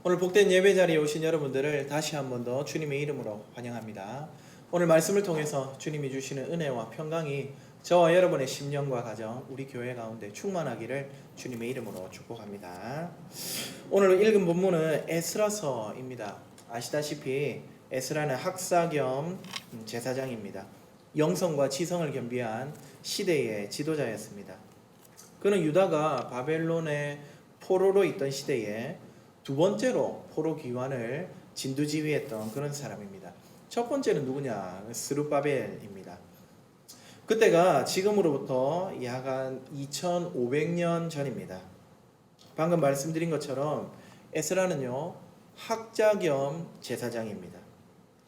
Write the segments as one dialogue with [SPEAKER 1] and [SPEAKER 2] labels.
[SPEAKER 1] 오늘 복된 예배 자리에 오신 여러분들을 다시 한 번 더 주님의 이름으로 환영합니다. 오늘 말씀을 통해서 주님이 주시는 은혜와 평강이 저와 여러분의 심령과 가정, 우리 교회 가운데 충만하기를 주님의 이름으로 축복합니다. 오늘 읽은 본문은 에스라서입니다. 아시다시피 에스라는 학사 겸 제사장입니다. 영성과 지성을 겸비한 시대의 지도자였습니다. 그는 유다가 바벨론의 포로로 있던 시대에 두 번째로 포로 귀환을 진두지휘했던 그런 사람입니다. 첫 번째는 누구냐? 스룹바벨입니다. 그때가 지금으로부터 약 한 2500년 전입니다. 방금 말씀드린 것처럼 에스라는요, 학자 겸 제사장입니다.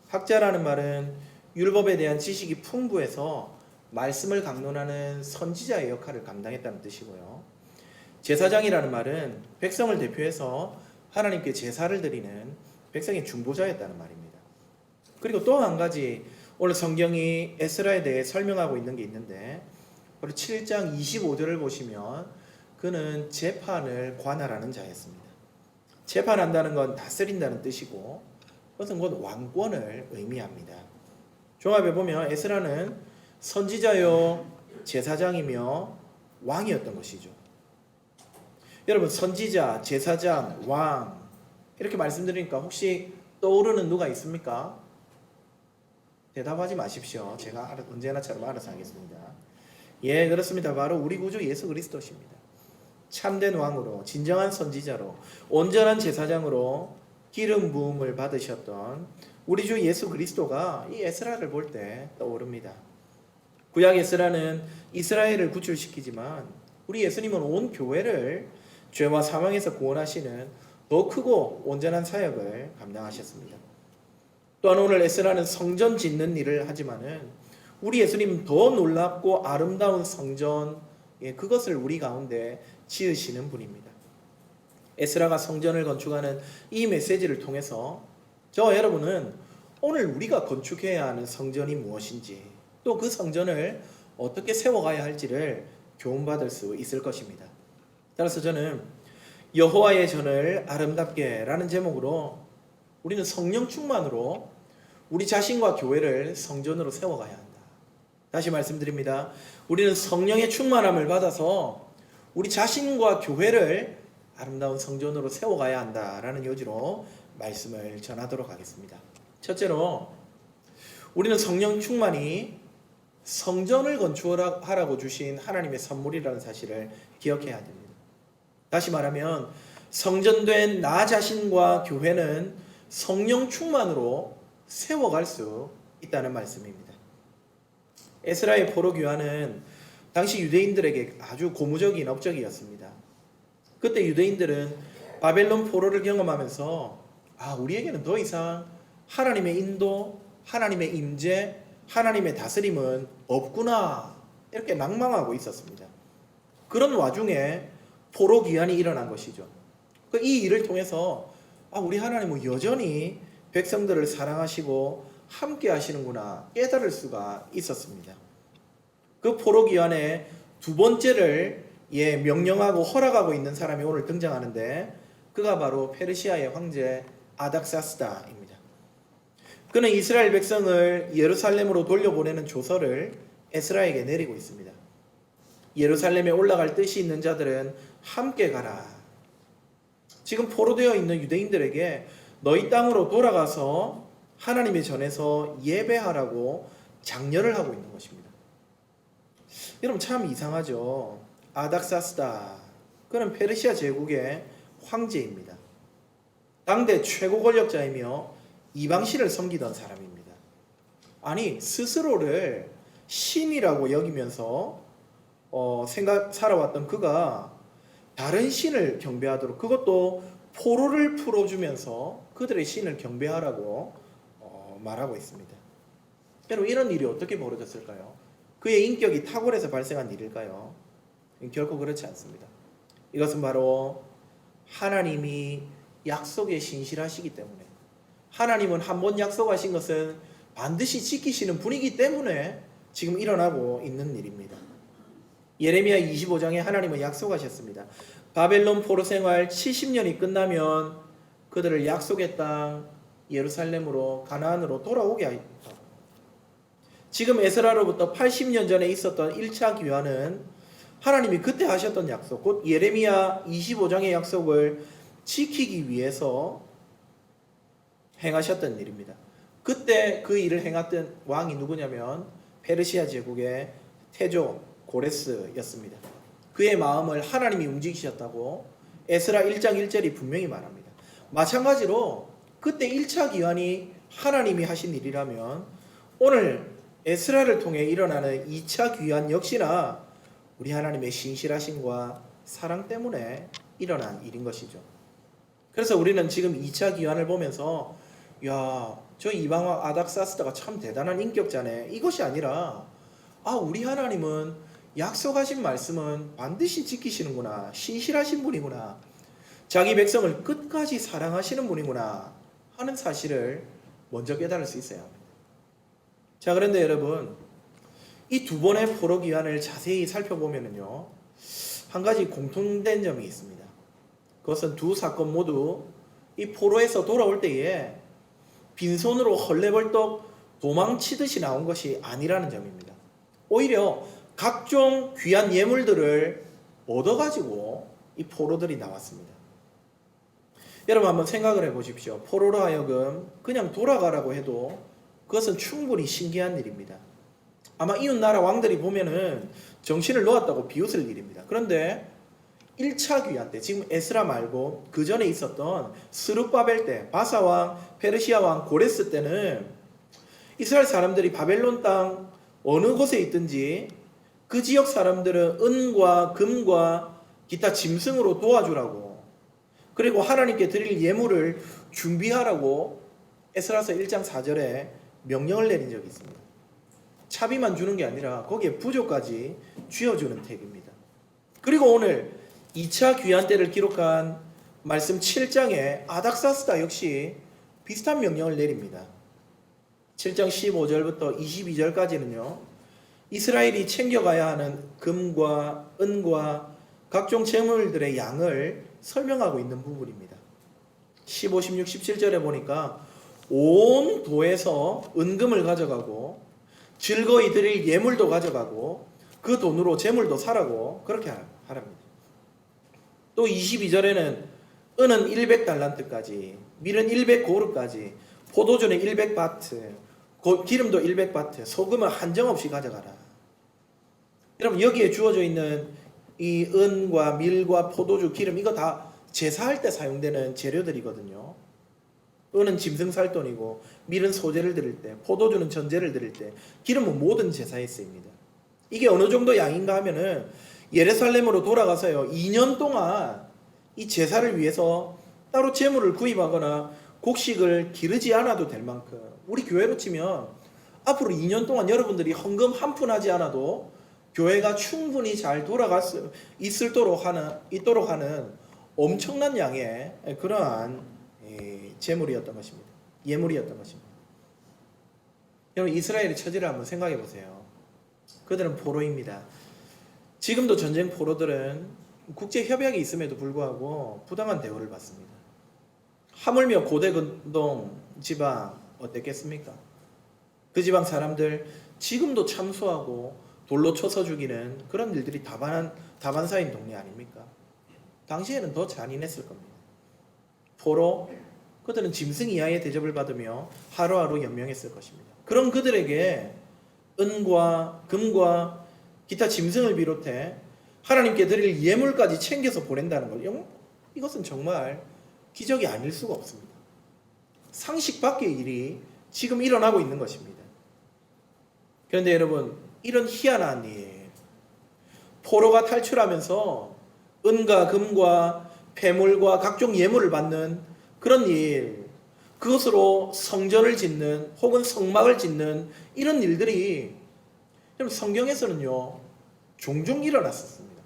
[SPEAKER 1] 학자라는 말은 율법에 대한 지식이 풍부해서 말씀을 강론하는 선지자의 역할을 감당했다는 뜻이고요. 제사장이라는 말은 백성을 대표해서 하나님께 제사를 드리는 백성의 중보자였다는 말입니다. 그리고 또 한 가지 오늘 성경이 에스라에 대해 설명하고 있는 게 있는데, 우리 7장 25절을 보시면 그는 재판을 관할하는 자였습니다. 재판한다는 건 다스린다는 뜻이고, 그것은 곧 왕권을 의미합니다. 종합해 보면 에스라는 선지자요 제사장이며 왕이었던 것이죠. 여러분, 선지자, 제사장, 왕 이렇게 말씀드리니까 혹시 떠오르는 누가 있습니까? 대답하지 마십시오. 제가 언제나처럼 알아서 하겠습니다. 예, 그렇습니다. 바로 우리 구주 예수 그리스도십니다. 참된 왕으로, 진정한 선지자로, 온전한 제사장으로 기름 부음을 받으셨던 우리 주 예수 그리스도가 이 에스라를 볼 때 떠오릅니다. 구약 에스라는 이스라엘을 구출시키지만 우리 예수님은 온 교회를 죄와 사망에서 구원하시는 더 크고 온전한 사역을 감당하셨습니다. 또한 오늘 에스라는 성전 짓는 일을 하지만은 우리 예수님 더 놀랍고 아름다운 성전, 그것을 우리 가운데 지으시는 분입니다. 에스라가 성전을 건축하는 이 메시지를 통해서 저와 여러분은 오늘 우리가 건축해야 하는 성전이 무엇인지, 또 그 성전을 어떻게 세워가야 할지를 교훈받을 수 있을 것입니다. 따라서 저는 여호와의 전을 아름답게 라는 제목으로 우리는 성령 충만으로 우리 자신과 교회를 성전으로 세워가야 한다. 다시 말씀드립니다. 우리는 성령의 충만함을 받아서 우리 자신과 교회를 아름다운 성전으로 세워가야 한다라는 요지로 말씀을 전하도록 하겠습니다. 첫째로, 우리는 성령 충만이 성전을 건축하라고 주신 하나님의 선물이라는 사실을 기억해야 됩니다. 다시 말하면 성전된 나 자신과 교회는 성령 충만으로 세워갈 수 있다는 말씀입니다. 에스라의 포로 귀환은 당시 유대인들에게 아주 고무적인 업적이었습니다. 그때 유대인들은 바벨론 포로를 경험하면서 우리에게는 더 이상 하나님의 인도, 하나님의 임재, 하나님의 다스림은 없구나, 이렇게 낭망하고 있었습니다. 그런 와중에 포로 귀환이 일어난 것이죠. 이 일을 통해서 우리 하나님은 여전히 백성들을 사랑하시고 함께 하시는구나 깨달을 수가 있었습니다. 그 포로 귀환의 두 번째를 명령하고 허락하고 있는 사람이 오늘 등장하는데, 그가 바로 페르시아의 황제 아닥사스다입니다. 그는 이스라엘 백성을 예루살렘으로 돌려보내는 조서를 에스라에게 내리고 있습니다. 예루살렘에 올라갈 뜻이 있는 자들은 함께 가라. 지금 포로되어 있는 유대인들에게 너희 땅으로 돌아가서 하나님의 전에서 예배하라고 장려를 하고 있는 것입니다. 여러분, 참 이상하죠. 아닥사스다, 그는 페르시아 제국의 황제입니다. 당대 최고 권력자이며 이방신을 섬기던 사람입니다. 아니, 스스로를 신이라고 여기면서 살아왔던 그가 다른 신을 경배하도록, 그것도 포로를 풀어주면서 그들의 신을 경배하라고 말하고 있습니다. 여러분, 이런 일이 어떻게 벌어졌을까요? 그의 인격이 탁월해서 발생한 일일까요? 결코 그렇지 않습니다. 이것은 바로 하나님이 약속에 신실하시기 때문에, 하나님은 한 번 약속하신 것은 반드시 지키시는 분이기 때문에 지금 일어나고 있는 일입니다. 예레미야 25장에 하나님은 약속하셨습니다. 바벨론 포로 생활 70년이 끝나면 그들을 약속의 땅 예루살렘으로 가나안으로 돌아오게 하였다. 지금 에스라로부터 80년 전에 있었던 1차 귀환은 하나님이 그때 하셨던 약속, 곧 예레미야 25장의 약속을 지키기 위해서 행하셨던 일입니다. 그때 그 일을 행했던 왕이 누구냐면 페르시아 제국의 태조 고레스였습니다. 그의 마음을 하나님이 움직이셨다고 에스라 1장 1절이 분명히 말합니다. 마찬가지로 그때 1차 기환이 하나님이 하신 일이라면 오늘 에스라를 통해 일어나는 2차 귀환 역시나 우리 하나님의 신실하심과 사랑 때문에 일어난 일인 것이죠. 그래서 우리는 지금 2차 귀환을 보면서 야, 저 이방왕 아닥사스다가 참 대단한 인격자네. 이것이 아니라 우리 하나님은 약속하신 말씀은 반드시 지키시는구나. 신실하신 분이구나. 자기 백성을 끝까지 사랑하시는 분이구나 하는 사실을 먼저 깨달을 수 있어야 합니다. 자, 그런데 여러분, 이 두 번의 포로 기환을 자세히 살펴보면요, 한 가지 공통된 점이 있습니다. 그것은 두 사건 모두 이 포로에서 돌아올 때에 빈손으로 헐레벌떡 도망치듯이 나온 것이 아니라는 점입니다. 오히려 각종 귀한 예물들을 얻어가지고 이 포로들이 나왔습니다. 여러분 한번 생각을 해보십시오. 포로로 하여금 그냥 돌아가라고 해도 그것은 충분히 신기한 일입니다. 아마 이웃나라 왕들이 보면은 정신을 놓았다고 비웃을 일입니다. 그런데 1차 귀환 때, 지금 에스라 말고 그 전에 있었던 스룹바벨 때, 바사왕, 페르시아 왕 고레스 때는 이스라엘 사람들이 바벨론 땅 어느 곳에 있든지 그 지역 사람들은 은과 금과 기타 짐승으로 도와주라고, 그리고 하나님께 드릴 예물을 준비하라고 에스라서 1장 4절에 명령을 내린 적이 있습니다. 차비만 주는 게 아니라 거기에 부조까지 쥐어주는 택입니다. 그리고 오늘 2차 귀환 때를 기록한 말씀 7장에 아닥사스다 역시 비슷한 명령을 내립니다. 7장 15절부터 22절까지는요, 이스라엘이 챙겨가야 하는 금과 은과 각종 재물들의 양을 설명하고 있는 부분입니다. 15, 16, 17절에 보니까 온 도에서 은금을 가져가고 즐거이 드릴 예물도 가져가고 그 돈으로 재물도 사라고 그렇게 하랍니다. 또 22절에는 은은 100달란트까지, 밀은 100고르까지, 포도주는 100바트, 기름도 100바트, 소금은 한정없이 가져가라. 여러분, 여기에 주어져 있는 이 은과 밀과 포도주, 기름, 이거 다 제사할 때 사용되는 재료들이거든요. 은은 짐승 살돈이고, 밀은 소재를 드릴 때, 포도주는 전제를 드릴 때, 기름은 모든 제사에 쓰입니다. 이게 어느 정도 양인가 하면은 예루살렘으로 돌아가서요, 2년 동안 이 제사를 위해서 따로 제물을 구입하거나 곡식을 기르지 않아도 될 만큼, 우리 교회로 치면 앞으로 2년 동안 여러분들이 헌금 한 푼 하지 않아도 교회가 충분히 잘 돌아갈 수 있도록 하는 엄청난 양의 그러한 제물이었던 것입니다. 예물이었던 것입니다. 여러분, 이스라엘의 처지를 한번 생각해 보세요. 그들은 포로입니다. 지금도 전쟁 포로들은 국제 협약이 있음에도 불구하고 부당한 대우를 받습니다. 하물며 고대 근동 지방 어땠겠습니까? 그 지방 사람들 지금도 참수하고 돌로 쳐서 죽이는 그런 일들이 다반사인 동네 아닙니까? 당시에는 더 잔인했을 겁니다. 포로, 그들은 짐승 이하의 대접을 받으며 하루하루 연명했을 것입니다. 그런 그들에게 은과 금과 기타 짐승을 비롯해 하나님께 드릴 예물까지 챙겨서 보낸다는 걸, 이것은 정말 기적이 아닐 수가 없습니다. 상식 밖의 일이 지금 일어나고 있는 것입니다. 그런데 여러분, 이런 희한한 일, 포로가 탈출하면서 은과 금과 폐물과 각종 예물을 받는 그런 일, 그것으로 성전을 짓는 혹은 성막을 짓는 이런 일들이 성경에서는요 종종 일어났었습니다.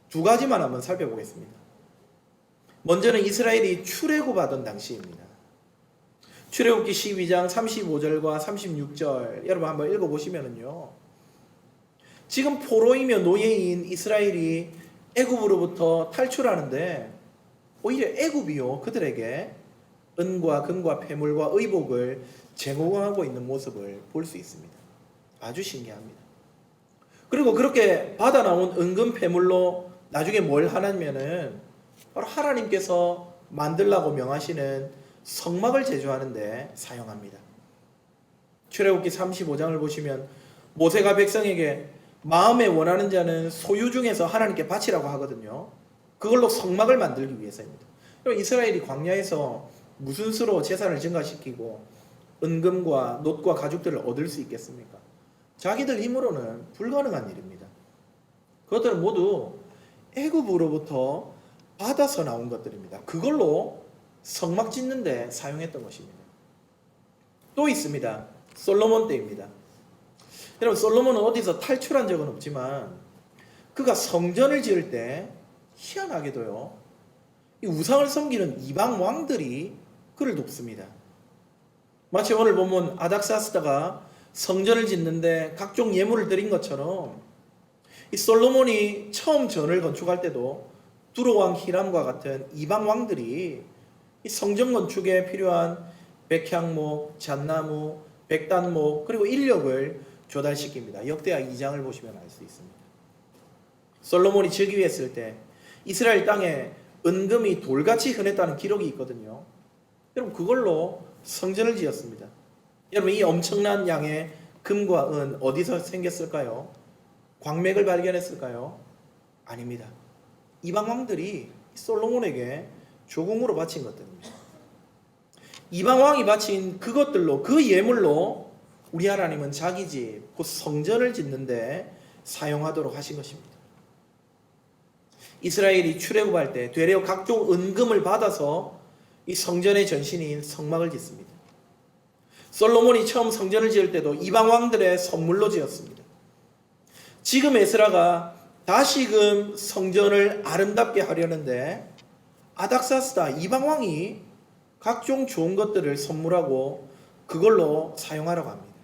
[SPEAKER 1] 두 가지만 한번 살펴보겠습니다. 먼저는 이스라엘이 출애굽하던 당시입니다. 출애굽기 12장 35절과 36절 여러분 한번 읽어보시면은요, 지금 포로이며 노예인 이스라엘이 애굽으로부터 탈출하는데 오히려 애굽이요 그들에게 은과 금과 폐물과 의복을 제공하고 있는 모습을 볼 수 있습니다. 아주 신기합니다. 그리고 그렇게 받아 나온 은금 폐물로 나중에 뭘 하냐면은 바로 하나님께서 만들라고 명하시는 성막을 제조하는데 사용합니다. 출애굽기 35장을 보시면 모세가 백성에게 마음에 원하는 자는 소유 중에서 하나님께 바치라고 하거든요. 그걸로 성막을 만들기 위해서입니다. 이스라엘이 광야에서 무슨 수로 제사를 증가시키고 은금과 놋과 가죽들을 얻을 수 있겠습니까? 자기들 힘으로는 불가능한 일입니다. 그것들은 모두 애굽으로부터 받아서 나온 것들입니다. 그걸로 성막 짓는 데 사용했던 것입니다. 또 있습니다. 솔로몬 때입니다. 여러분, 솔로몬은 어디서 탈출한 적은 없지만 그가 성전을 지을 때 희한하게도요, 이 우상을 섬기는 이방 왕들이 그를 돕습니다. 마치 오늘 보면 아닥사스다가 성전을 짓는데 각종 예물을 드린 것처럼 이 솔로몬이 처음 전을 건축할 때도 두로왕 히람과 같은 이방 왕들이 이 성전 건축에 필요한 백향목, 잣나무, 백단목 그리고 인력을 조달시킵니다. 역대하 2장을 보시면 알 수 있습니다. 솔로몬이 즉위했을 때 이스라엘 땅에 은금이 돌같이 흔했다는 기록이 있거든요. 여러분, 그걸로 성전을 지었습니다. 여러분, 이 엄청난 양의 금과 은 어디서 생겼을까요? 광맥을 발견했을까요? 아닙니다. 이방 왕들이 솔로몬에게 조공으로 바친 것들입니다. 이방 왕이 바친 그것들로, 그 예물로 우리 하나님은 자기 집, 곧 성전을 짓는데 사용하도록 하신 것입니다. 이스라엘이 출애굽할 때 되레어 각종 은금을 받아서 이 성전의 전신인 성막을 짓습니다. 솔로몬이 처음 성전을 지을 때도 이방 왕들의 선물로 지었습니다. 지금 에스라가 다시금 성전을 아름답게 하려는데 아닥사스다 이방 왕이 각종 좋은 것들을 선물하고 그걸로 사용하라고 합니다.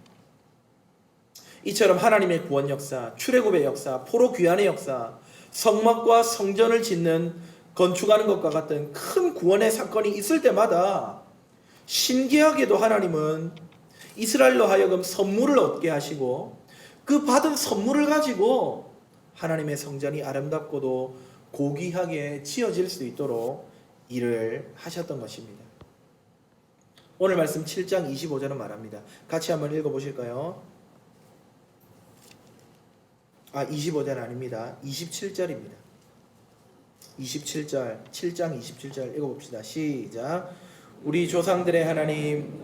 [SPEAKER 1] 이처럼 하나님의 구원 역사, 출애굽의 역사, 포로 귀환의 역사, 성막과 성전을 짓는 건축하는 것과 같은 큰 구원의 사건이 있을 때마다 신기하게도 하나님은 이스라엘로 하여금 선물을 얻게 하시고 그 받은 선물을 가지고 하나님의 성전이 아름답고도 고귀하게 지어질 수 있도록 일을 하셨던 것입니다. 오늘 말씀 7장 25절은 말합니다. 같이 한번 읽어보실까요? 25절 아닙니다. 27절입니다. 27절, 7장 27절 읽어봅시다. 시작. 우리 조상들의 하나님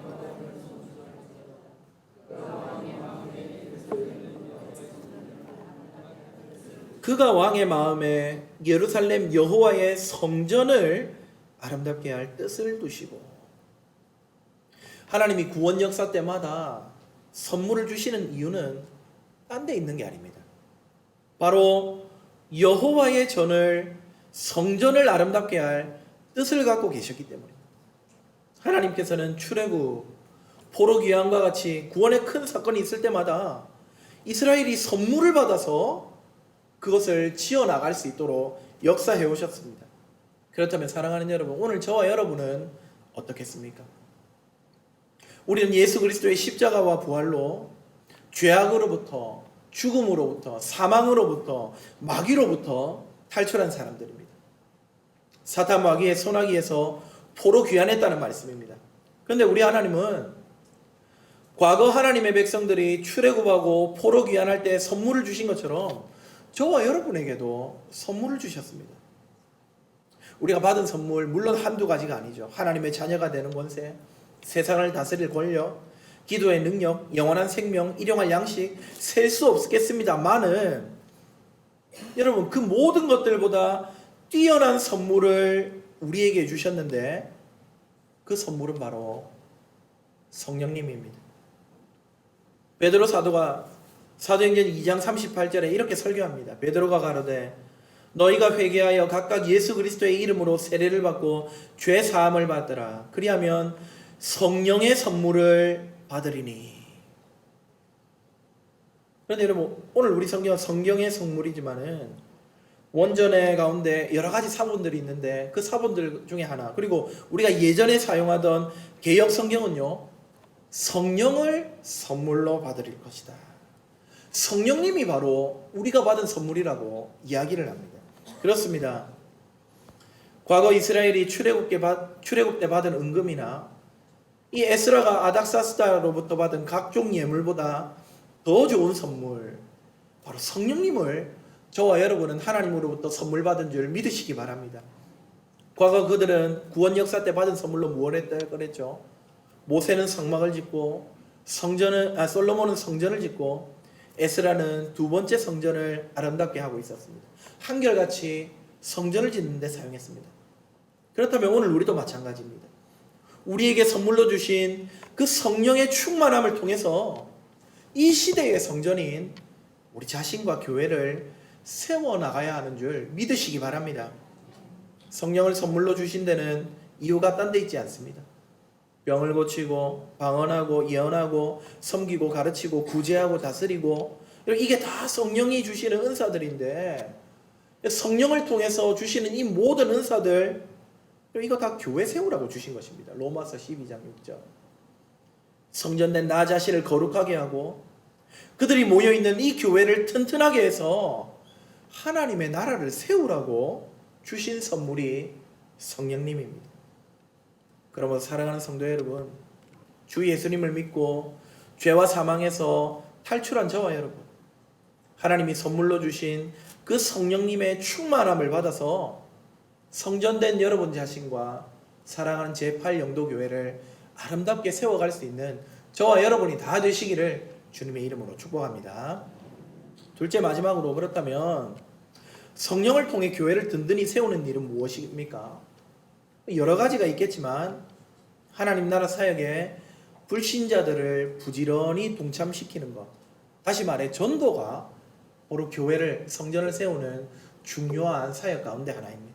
[SPEAKER 1] 그가 왕의 마음에 예루살렘 여호와의 성전을 아름답게 할 뜻을 두시고, 하나님이 구원 역사 때마다 선물을 주시는 이유는 딴 데 있는 게 아닙니다. 바로 여호와의 전을, 성전을 아름답게 할 뜻을 갖고 계셨기 때문입니다. 하나님께서는 출애굽, 포로 귀환과 같이 구원의 큰 사건이 있을 때마다 이스라엘이 선물을 받아서 그것을 지어나갈 수 있도록 역사해 오셨습니다. 그렇다면 사랑하는 여러분, 오늘 저와 여러분은 어떻겠습니까? 우리는 예수 그리스도의 십자가와 부활로 죄악으로부터, 죽음으로부터, 사망으로부터, 마귀로부터 탈출한 사람들입니다. 사탄 마귀의 손아귀에서 포로 귀환했다는 말씀입니다. 그런데 우리 하나님은 과거 하나님의 백성들이 출애굽하고 포로 귀환할 때 선물을 주신 것처럼 저와 여러분에게도 선물을 주셨습니다. 우리가 받은 선물, 물론 한두 가지가 아니죠. 하나님의 자녀가 되는 권세, 세상을 다스릴 권력, 기도의 능력, 영원한 생명, 일용할 양식, 셀 수 없겠습니다만은 여러분, 그 모든 것들보다 뛰어난 선물을 우리에게 주셨는데 그 선물은 바로 성령님입니다. 베드로 사도가 사도행전 2장 38절에 이렇게 설교합니다. 베드로가 가로되 너희가 회개하여 각각 예수 그리스도의 이름으로 세례를 받고 죄 사함을 받으라. 그리하면 성령의 선물을 받으리니. 그런데 여러분, 오늘 우리 성경은 성경의 선물이지만은 원전의 가운데 여러 가지 사본들이 있는데 그 사본들 중에 하나, 그리고 우리가 예전에 사용하던 개역 성경은요, 성령을 선물로 받을 것이다. 성령님이 바로 우리가 받은 선물이라고 이야기를 합니다. 그렇습니다. 과거 이스라엘이 출애굽 때 받은 은금이나 이 에스라가 아닥사스다로부터 받은 각종 예물보다 더 좋은 선물, 바로 성령님을 저와 여러분은 하나님으로부터 선물 받은 줄 믿으시기 바랍니다. 과거 그들은 구원 역사 때 받은 선물로 무엇을 했다 그랬죠? 모세는 성막을 짓고 솔로몬은 성전을 짓고 에스라는 두 번째 성전을 아름답게 하고 있었습니다. 한결같이 성전을 짓는 데 사용했습니다. 그렇다면 오늘 우리도 마찬가지입니다. 우리에게 선물로 주신 그 성령의 충만함을 통해서 이 시대의 성전인 우리 자신과 교회를 세워나가야 하는 줄 믿으시기 바랍니다. 성령을 선물로 주신 데는 이유가 딴 데 있지 않습니다. 병을 고치고 방언하고 예언하고 섬기고 가르치고 구제하고 다스리고, 이게 다 성령이 주시는 은사들인데, 성령을 통해서 주시는 이 모든 은사들, 이거 다 교회 세우라고 주신 것입니다. 로마서 12장 6절. 성전된 나 자신을 거룩하게 하고 그들이 모여있는 이 교회를 튼튼하게 해서 하나님의 나라를 세우라고 주신 선물이 성령님입니다. 그러므로 사랑하는 성도 여러분, 주 예수님을 믿고 죄와 사망에서 탈출한 저와 여러분, 하나님이 선물로 주신 그 성령님의 충만함을 받아서 성전된 여러분 자신과 사랑하는 제8영도교회를 아름답게 세워갈 수 있는 저와 여러분이 다 되시기를 주님의 이름으로 축복합니다. 둘째, 마지막으로, 그렇다면 성령을 통해 교회를 든든히 세우는 일은 무엇입니까? 여러 가지가 있겠지만 하나님 나라 사역에 불신자들을 부지런히 동참시키는 것, 다시 말해 전도가 바로 교회를, 성전을 세우는 중요한 사역 가운데 하나입니다.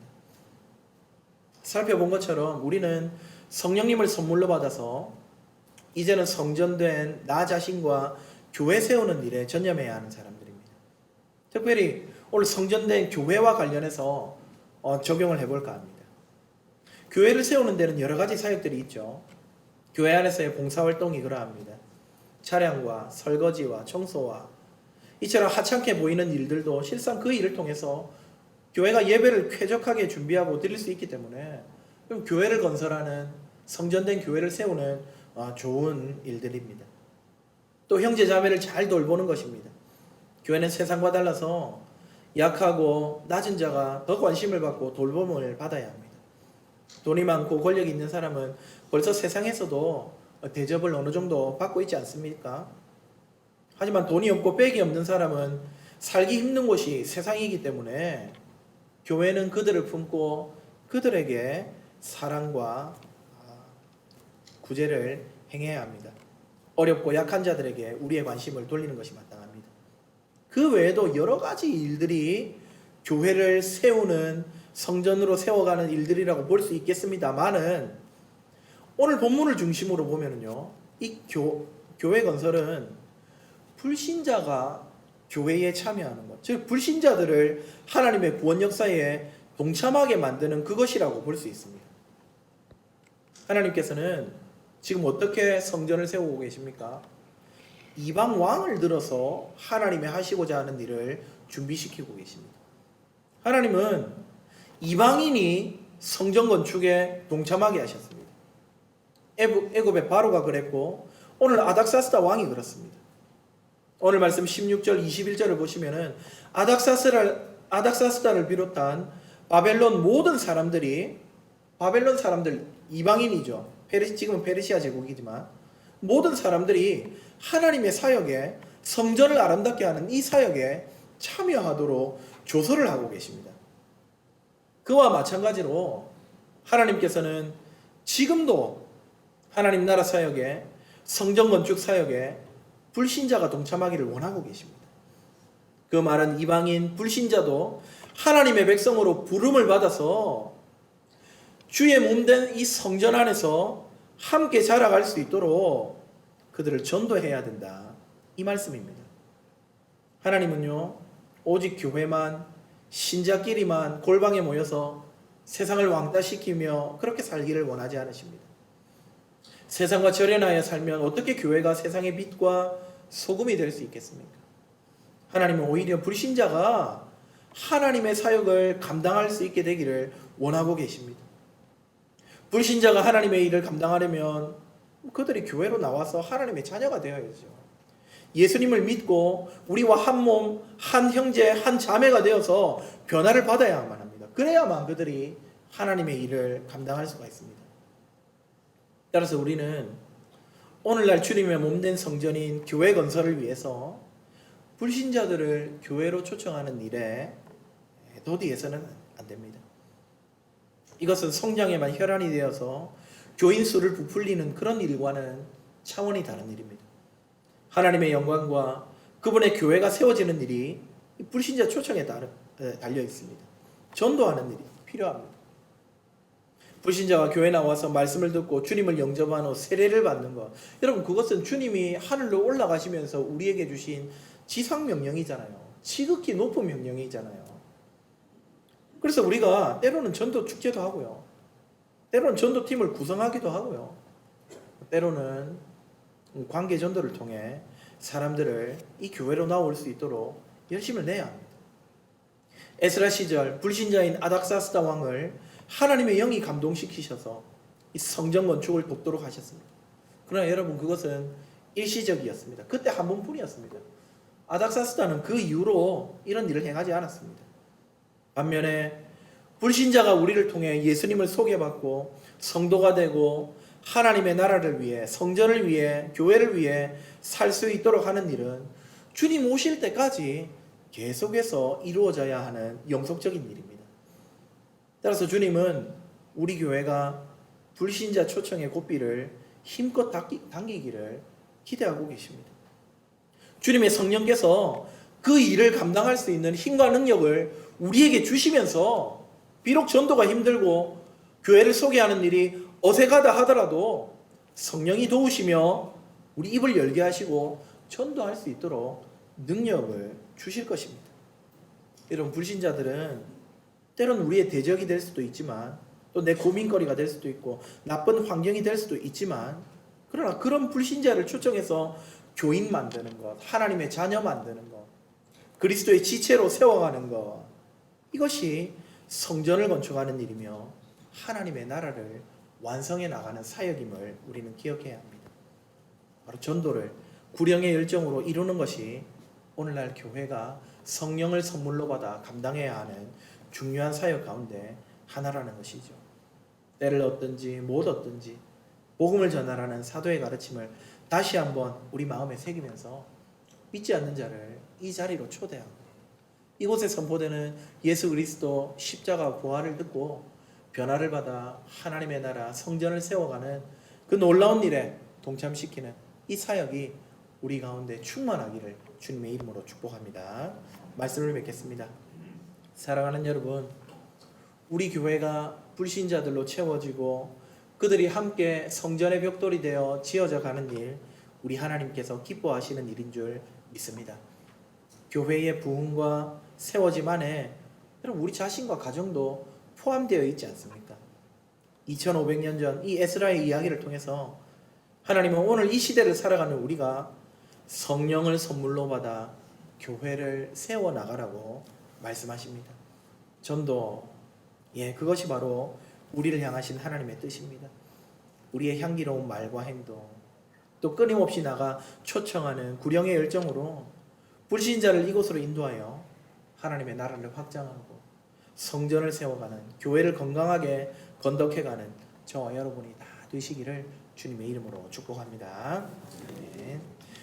[SPEAKER 1] 살펴본 것처럼 우리는 성령님을 선물로 받아서 이제는 성전된 나 자신과 교회 세우는 일에 전념해야 하는 사람들입니다. 특별히 오늘 성전된 교회와 관련해서 적용을 해볼까 합니다. 교회를 세우는 데는 여러 가지 사역들이 있죠. 교회 안에서의 봉사활동이 그러합니다. 차량과 설거지와 청소와 이처럼 하찮게 보이는 일들도 실상 그 일을 통해서 교회가 예배를 쾌적하게 준비하고 드릴 수 있기 때문에 교회를 건설하는, 성전된 교회를 세우는 좋은 일들입니다. 또 형제 자매를 잘 돌보는 것입니다. 교회는 세상과 달라서 약하고 낮은 자가 더 관심을 받고 돌봄을 받아야 합니다. 돈이 많고 권력이 있는 사람은 벌써 세상에서도 대접을 어느 정도 받고 있지 않습니까? 하지만 돈이 없고 빽이 없는 사람은 살기 힘든 곳이 세상이기 때문에 교회는 그들을 품고 그들에게 사랑과 구제를 행해야 합니다. 어렵고 약한 자들에게 우리의 관심을 돌리는 것이 마땅합니다. 그 외에도 여러 가지 일들이 교회를 세우는, 성전으로 세워가는 일들이라고 볼 수 있겠습니다만은 오늘 본문을 중심으로 보면은요, 이 교회 건설은 불신자가 교회에 참여하는 것, 즉 불신자들을 하나님의 구원 역사에 동참하게 만드는 그것이라고 볼 수 있습니다. 하나님께서는 지금 어떻게 성전을 세우고 계십니까? 이방 왕을 들어서 하나님의 하시고자 하는 일을 준비시키고 계십니다. 하나님은 이방인이 성전 건축에 동참하게 하셨습니다. 애굽의 바로가 그랬고 오늘 아닥사스다 왕이 그렇습니다. 오늘 말씀 16절 21절을 보시면은 아닥사스다를 비롯한 바벨론 모든 사람들이, 바벨론 사람들 이방인이죠. 지금은 페르시아 제국이지만 모든 사람들이 하나님의 사역에, 성전을 아름답게 하는 이 사역에 참여하도록 조서를 하고 계십니다. 그와 마찬가지로 하나님께서는 지금도 하나님 나라 사역에, 성전 건축 사역에 불신자가 동참하기를 원하고 계십니다. 그 말은 이방인 불신자도 하나님의 백성으로 부름을 받아서 주의 몸된 이 성전 안에서 함께 자라갈 수 있도록 그들을 전도해야 된다, 이 말씀입니다. 하나님은요, 오직 교회만 신자끼리만 골방에 모여서 세상을 왕따시키며 그렇게 살기를 원하지 않으십니다. 세상과 절연하여 살면 어떻게 교회가 세상의 빛과 소금이 될 수 있겠습니까? 하나님은 오히려 불신자가 하나님의 사역을 감당할 수 있게 되기를 원하고 계십니다. 불신자가 하나님의 일을 감당하려면 그들이 교회로 나와서 하나님의 자녀가 되어야죠. 예수님을 믿고 우리와 한 몸, 한 형제, 한 자매가 되어서 변화를 받아야만 합니다. 그래야만 그들이 하나님의 일을 감당할 수가 있습니다. 따라서 우리는 오늘날 주님의 몸된 성전인 교회 건설을 위해서 불신자들을 교회로 초청하는 일에 도디해서는 안 됩니다. 이것은 성장에만 혈안이 되어서 교인 수를 부풀리는 그런 일과는 차원이 다른 일입니다. 하나님의 영광과 그분의 교회가 세워지는 일이 불신자 초청에 달려 있습니다. 전도하는 일이 필요합니다. 불신자가 교회 나와서 말씀을 듣고 주님을 영접한 후 세례를 받는 것, 여러분 그것은 주님이 하늘로 올라가시면서 우리에게 주신 지상 명령이잖아요. 지극히 높은 명령이잖아요. 그래서 우리가 때로는 전도 축제도 하고요, 때로는 전도팀을 구성하기도 하고요, 때로는 관계 전도를 통해 사람들을 이 교회로 나올 수 있도록 열심을 내야 합니다. 에스라 시절 불신자인 아닥사스다 왕을 하나님의 영이 감동시키셔서 이 성전 건축을 돕도록 하셨습니다. 그러나 여러분 그것은 일시적이었습니다. 그때 한 번뿐이었습니다. 아닥사스다는 그 이후로 이런 일을 행하지 않았습니다. 반면에 불신자가 우리를 통해 예수님을 소개받고 성도가 되고 하나님의 나라를 위해, 성전을 위해, 교회를 위해 살 수 있도록 하는 일은 주님 오실 때까지 계속해서 이루어져야 하는 영속적인 일입니다. 따라서 주님은 우리 교회가 불신자 초청의 고삐를 힘껏 당기기를 기대하고 계십니다. 주님의 성령께서 그 일을 감당할 수 있는 힘과 능력을 우리에게 주시면서 비록 전도가 힘들고 교회를 소개하는 일이 어색하다 하더라도 성령이 도우시며 우리 입을 열게 하시고 전도할 수 있도록 능력을 주실 것입니다. 여러분 불신자들은 때로는 우리의 대적이 될 수도 있지만 또 내 고민거리가 될 수도 있고 나쁜 환경이 될 수도 있지만, 그러나 그런 불신자를 초청해서 교인 만드는 것, 하나님의 자녀 만드는 것, 그리스도의 지체로 세워가는 것, 이것이 성전을 건축하는 일이며 하나님의 나라를 완성해 나가는 사역임을 우리는 기억해야 합니다. 바로 전도를 구령의 열정으로 이루는 것이 오늘날 교회가 성령을 선물로 받아 감당해야 하는 중요한 사역 가운데 하나라는 것이죠. 때를 얻든지 못 얻든지 복음을 전하라는 사도의 가르침을 다시 한번 우리 마음에 새기면서 믿지 않는 자를 이 자리로 초대하고 이곳에 선포되는 예수 그리스도 십자가 부활을 듣고 변화를 받아 하나님의 나라 성전을 세워가는 그 놀라운 일에 동참시키는 이 사역이 우리 가운데 충만하기를 주님의 이름으로 축복합니다. 말씀을 뵙겠습니다. 사랑하는 여러분, 우리 교회가 불신자들로 채워지고 그들이 함께 성전의 벽돌이 되어 지어져 가는 일, 우리 하나님께서 기뻐하시는 일인 줄 믿습니다. 교회의 부흥과 세워짐 안에 여러분 우리 자신과 가정도 포함되어 있지 않습니까? 2500년 전 이 에스라의 이야기를 통해서 하나님은 오늘 이 시대를 살아가는 우리가 성령을 선물로 받아 교회를 세워나가라고 말씀하십니다. 전도, 그것이 바로 우리를 향하신 하나님의 뜻입니다. 우리의 향기로운 말과 행동, 또 끊임없이 나가 초청하는 구령의 열정으로 불신자를 이곳으로 인도하여 하나님의 나라를 확장하고 성전을 세워가는, 교회를 건강하게 건덕해가는 저와 여러분이 다 되시기를 주님의 이름으로 축복합니다. 아멘.